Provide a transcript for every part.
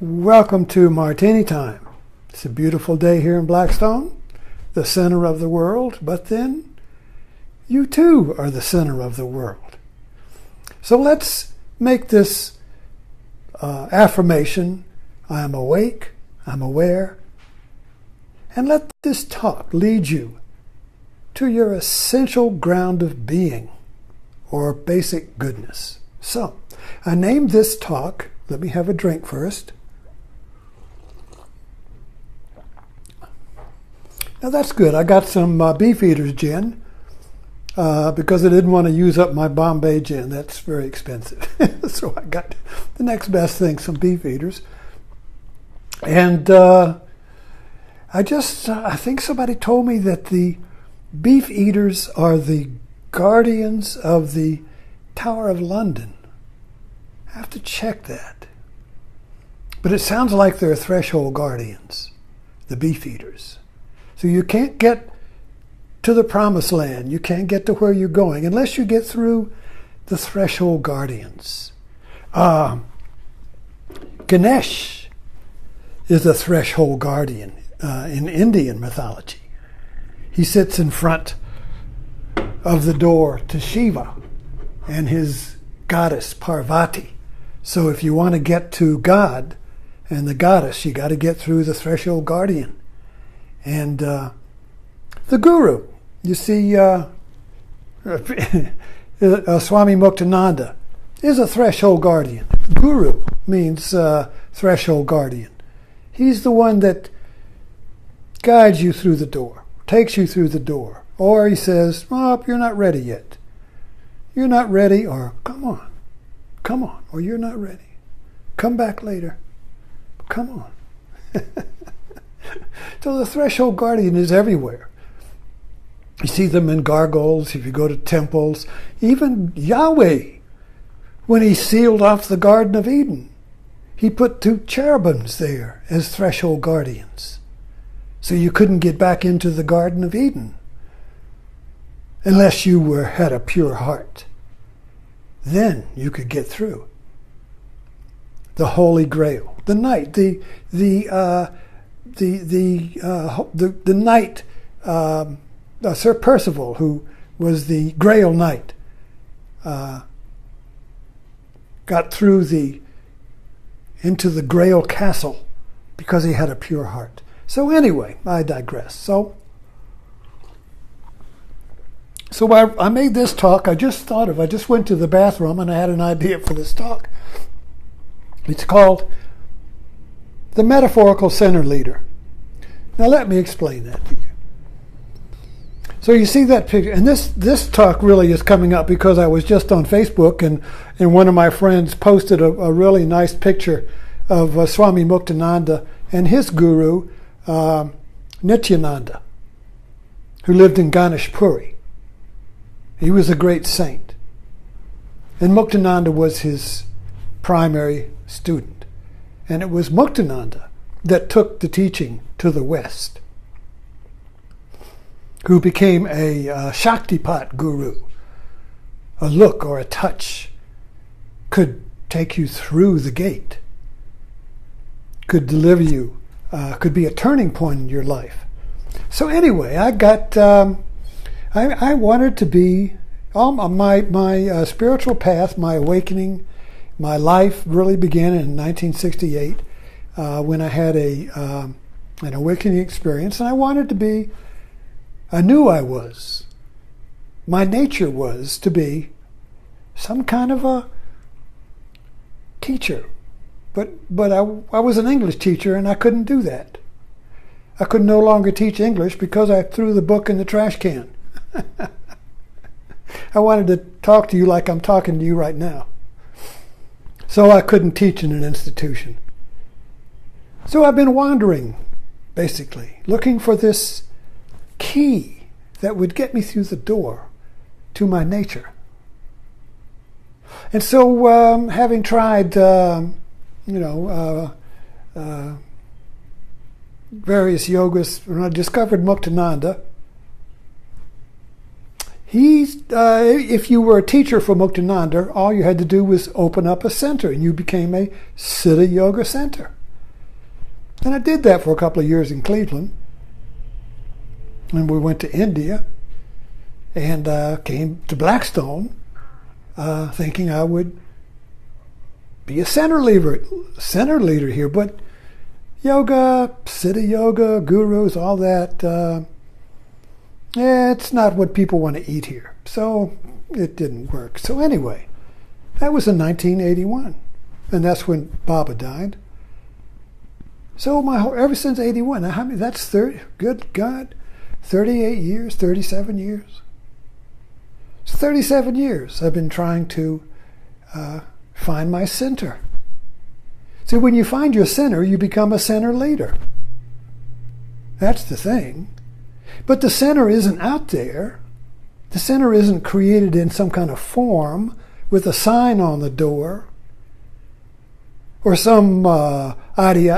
Welcome to Martini Time. It's a beautiful day here in Blackstone, the center of the world, but then you too are the center of the world. So let's make this affirmation, I am awake, I'm aware, and let this talk lead you to your essential ground of being or basic goodness. So, I named this talk, let me have a drink first. Now that's good. I got some Beefeater's gin because I didn't want to use up my Bombay gin. That's very expensive. So I got the next best thing, some Beefeaters. And I think somebody told me that the Beefeaters are the guardians of the Tower of London. I have to check that. But it sounds like they're threshold guardians, the Beefeaters. So you can't get to the promised land. You can't get to where you're going unless you get through the threshold guardians. Ganesh is a threshold guardian in Indian mythology. He sits in front of the door to Shiva and his goddess Parvati. So if you want to get to God and the goddess, you got to get through the threshold guardian. And the guru, you see, Swami Muktananda is a threshold guardian. Guru means threshold guardian. He's the one that guides you through the door, takes you through the door. Or he says, oh, you're not ready yet. You're not ready, or come on, or you're not ready. Come back later. Come on. So the threshold guardian is everywhere. You see them in gargoyles, if you go to temples. Even Yahweh, when he sealed off the Garden of Eden, he put 2 cherubims there as threshold guardians. So you couldn't get back into the Garden of Eden unless you had a pure heart. Then you could get through. The Holy Grail, the knight, the knight, Sir Percival, who was the Grail Knight, got through into the Grail Castle because he had a pure heart. So anyway, I digress. So I made this talk. I just went to the bathroom and I had an idea for this talk. It's called The Metaphorical Center Leader. Now let me explain that to you. So you see that picture, and this talk really is coming up because I was just on Facebook and one of my friends posted a really nice picture of Swami Muktananda and his guru, Nityananda, who lived in Ganeshpuri. He was a great saint. And Muktananda was his primary student. And it was Muktananda that took the teaching to the West, who became a Shaktipat guru. A look or a touch could take you through the gate, could deliver you, could be a turning point in your life. So anyway, I wanted to be, my spiritual path, my awakening, my life really began in 1968 when I had an awakening experience, and I knew my nature was to be some kind of a teacher. But I was an English teacher and I couldn't do that. I could no longer teach English because I threw the book in the trash can. I wanted to talk to you like I'm talking to you right now. So I couldn't teach in an institution. So I've been wandering, basically, looking for this key that would get me through the door to my nature. And so having tried, various yogas, when I discovered Muktananda, if you were a teacher for Muktananda, all you had to do was open up a center and you became a Siddha Yoga center. And I did that for a couple of years in Cleveland. And we went to India and came to Blackstone thinking I would be a center leader here. But yoga, Siddha yoga, gurus, all that, it's not what people want to eat here. So it didn't work. So anyway, that was in 1981. And that's when Baba died. So ever since 81, that's 30, good God, 38 years, 37 years. It's 37 years I've been trying to find my center. See, when you find your center, you become a center leader. That's the thing. But the center isn't out there. The center isn't created in some kind of form with a sign on the door or some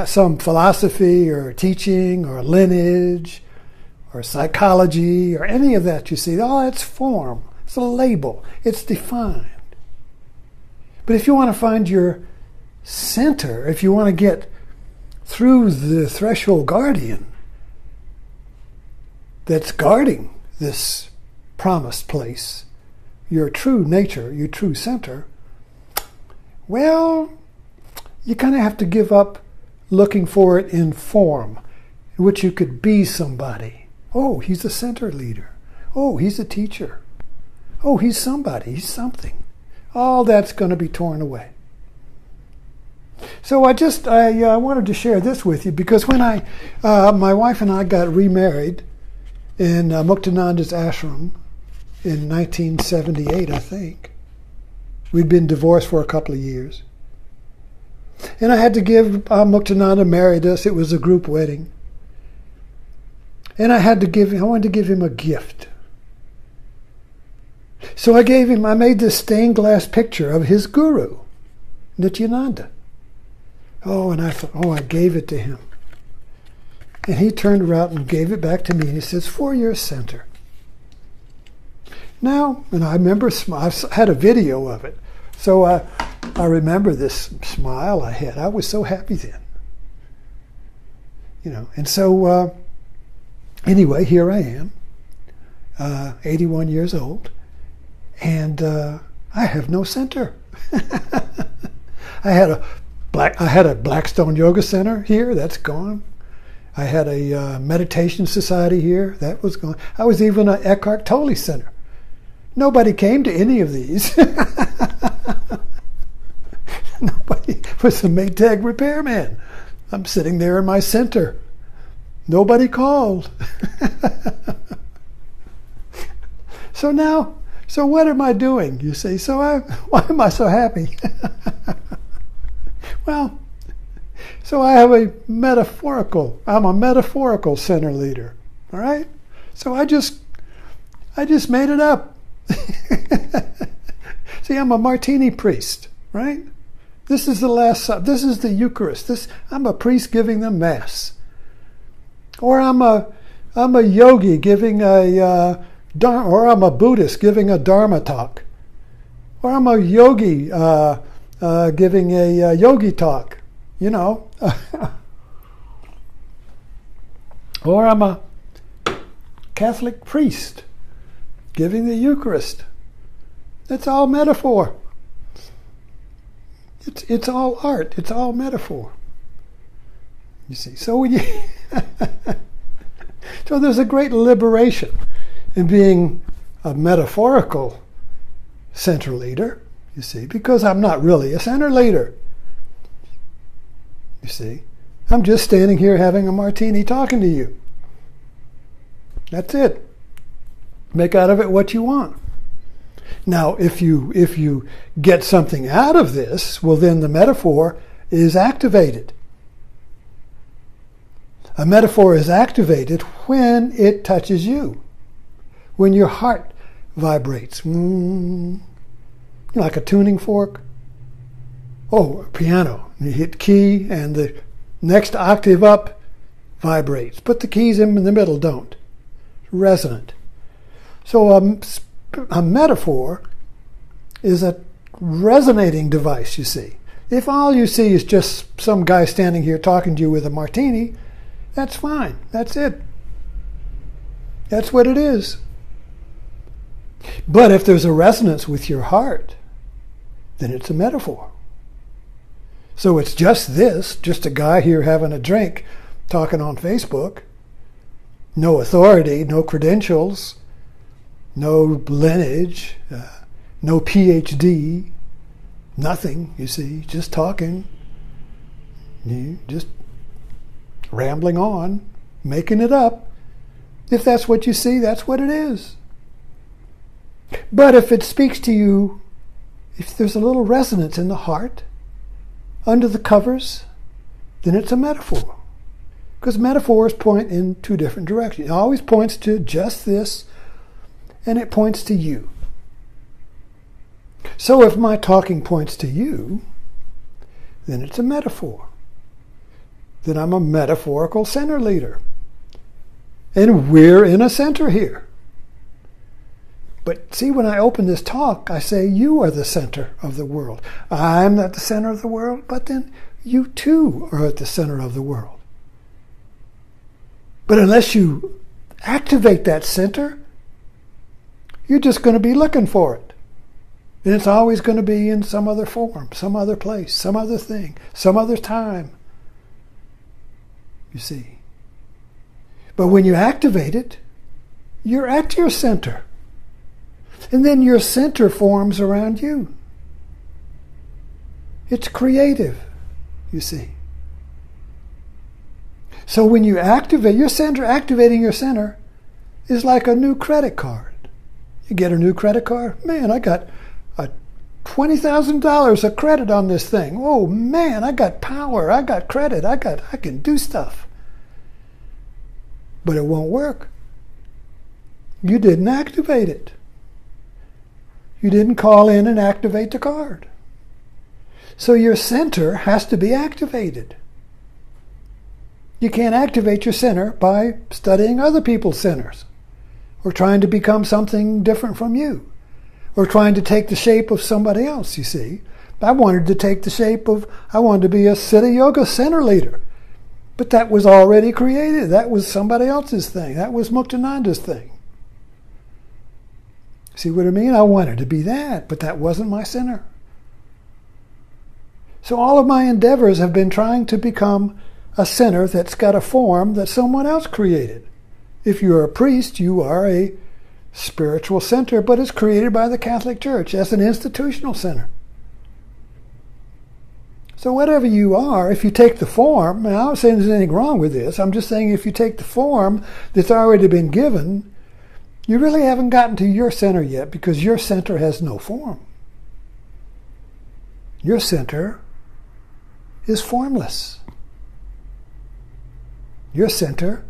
some philosophy or teaching or lineage or psychology or any of that, you see. All that's form. It's a label. It's defined. But if you want to find your center, if you want to get through the threshold guardian that's guarding this promised place, your true nature, your true center, well, you kind of have to give up looking for it in form, in which you could be somebody. Oh, he's a center leader. Oh, he's a teacher. Oh, he's somebody. He's something. All that's going to be torn away. So I wanted to share this with you because when my wife and I got remarried in Muktananda's ashram in 1978, I think. We'd been divorced for a couple of years. And I had to give, Muktananda married us. It was a group wedding. And I wanted to give him a gift. So I made this stained glass picture of his guru, Nityananda. Oh, and I thought, I gave it to him. And he turned around and gave it back to me. And he says, for your center. Now, and I remember, I had a video of it. So I remember this smile I had. I was so happy then. And so anyway, here I am, 81 years old, and I have no center. I had a Blackstone Yoga Center here. That's gone. I had a meditation society here. That was gone. I was even at Eckhart Tolle Center. Nobody came to any of these. Nobody was a Maytag repairman. I'm sitting there in my center. Nobody called. So what am I doing, you see? Why am I so happy? Well, so I'm a metaphorical center leader, all right? So I just made it up. See, I'm a martini priest, right? This is this is the Eucharist. I'm a priest giving the Mass. Or I'm a yogi giving or I'm a Buddhist giving a Dharma talk. Or I'm a yogi giving a yogi talk, Or I'm a Catholic priest giving the Eucharist. It's all metaphor. It's all art. It's all metaphor. You see. So so there's a great liberation in being a metaphorical center leader, you see, because I'm not really a center leader. You see. I'm just standing here having a martini talking to you. That's it. Make out of it what you want. Now, if you get something out of this, well, then the metaphor is activated. A metaphor is activated when it touches you, when your heart vibrates, like a tuning fork. Oh, a piano. You hit key, and the next octave up vibrates, but the keys in the middle don't. Resonant. So a metaphor is a resonating device, you see. If all you see is just some guy standing here talking to you with a martini, that's fine. That's it. That's what it is. But if there's a resonance with your heart, then it's a metaphor. So it's just this, just a guy here having a drink, talking on Facebook. No authority, no credentials, no lineage, no PhD, nothing, you see, just talking, just rambling on, making it up. If that's what you see, that's what it is. But if it speaks to you, if there's a little resonance in the heart, under the covers, then it's a metaphor. Because metaphors point in two different directions. It always points to just this, and it points to you. So if my talking points to you, then it's a metaphor. Then I'm a metaphorical center leader. And we're in a center here. But see, when I open this talk, I say you are the center of the world. I'm at the center of the world, but then you too are at the center of the world. But unless you activate that center, you're just going to be looking for it. And it's always going to be in some other form, some other place, some other thing, some other time. You see. But when you activate it, you're at your center. And then your center forms around you. It's creative, you see. So when you activate your center, activating your center is like a new credit card. You get a new credit card. Man, I got $20,000 of credit on this thing. Oh man, I got power. I got credit. I can do stuff. But it won't work. You didn't activate it. You didn't call in and activate the card. So your center has to be activated. You can't activate your center by studying other people's centers, or trying to become something different from you, or trying to take the shape of somebody else, you see. I wanted to be a Siddha Yoga center leader. But that was already created. That was somebody else's thing. That was Muktananda's thing. See what I mean? I wanted to be that, but that wasn't my center. So all of my endeavors have been trying to become a center that's got a form that someone else created. If you're a priest, you are a spiritual center, but it's created by the Catholic Church as an institutional center. So whatever you are, if you take the form, and I'm not saying there's anything wrong with this, I'm just saying if you take the form that's already been given, you really haven't gotten to your center yet, because your center has no form. Your center is formless. Your center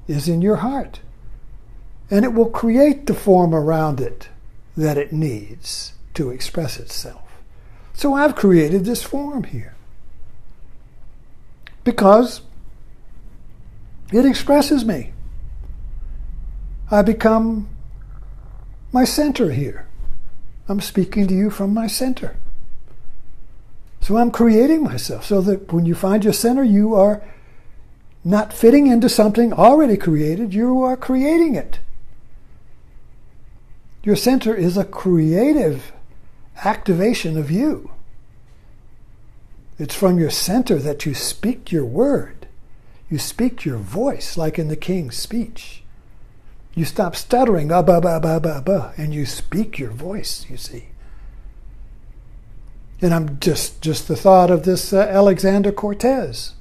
is in your heart. And it will create the form around it that it needs to express itself. So I've created this form here because it expresses me. I become my center here. I'm speaking to you from my center. So I'm creating myself so that when you find your center, you are not fitting into something already created, you are creating it. Your center is a creative activation of you. It's from your center that you speak your word. You speak your voice, like in the King's Speech. You stop stuttering, and you speak your voice, you see. And I'm just the thought of this Alexander Cortez,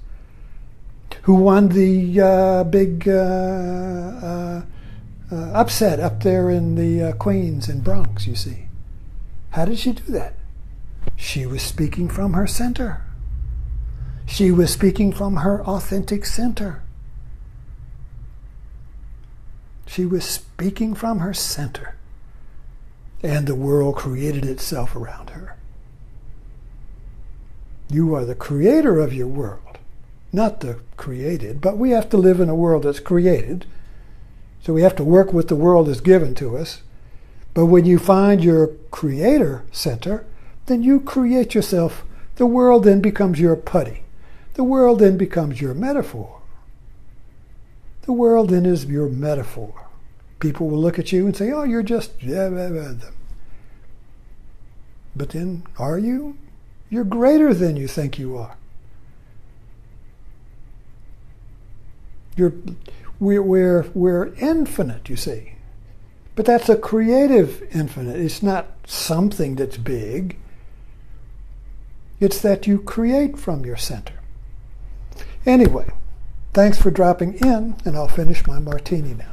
who won the big upset up there in the Queens and Bronx, you see. How did she do that? She was speaking from her center. She was speaking from her authentic center. She was speaking from her center. And the world created itself around her. You are the creator of your world, not the created. But we have to live in a world that's created. So we have to work with the world that's given to us. But when you find your creator center, then you create yourself The world then becomes your putty. The world then becomes your metaphor. The world then is your metaphor. People will look at you and say, oh, you're just... Blah, blah, blah. But then, are you? You're greater than you think you are. We're infinite, you see. But that's a creative infinite. It's not something that's big. It's that you create from your center. Anyway, thanks for dropping in, and I'll finish my martini now.